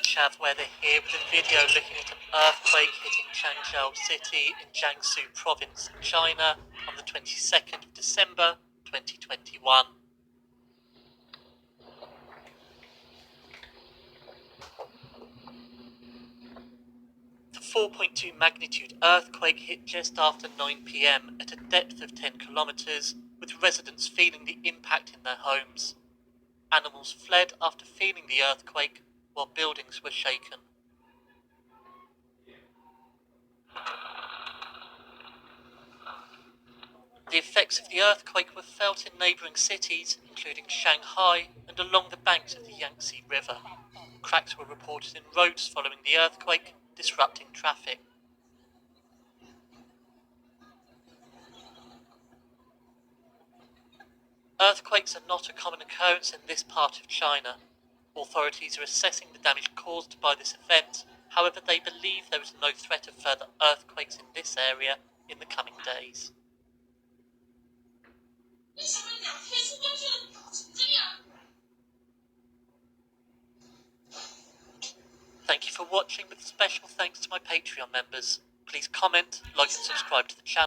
Chav Weather here with a video looking at an earthquake hitting Changzhou City in Jiangsu Province in China on the 22nd of December 2021. The 4.2 magnitude earthquake hit just after 9 p.m. at a depth of 10 kilometers, with residents feeling the impact in their homes. Animals fled after feeling the earthquake, while buildings were shaken. The effects of the earthquake were felt in neighbouring cities, including Shanghai and along the banks of the Yangtze River. Cracks were reported in roads following the earthquake, disrupting traffic. Earthquakes are not a common occurrence in this part of China. Authorities are assessing the damage caused by this event. However, they believe there is no threat of further earthquakes in this area in the coming days. Thank you for watching, with special thanks to my Patreon members. Please comment, like and subscribe to the channel.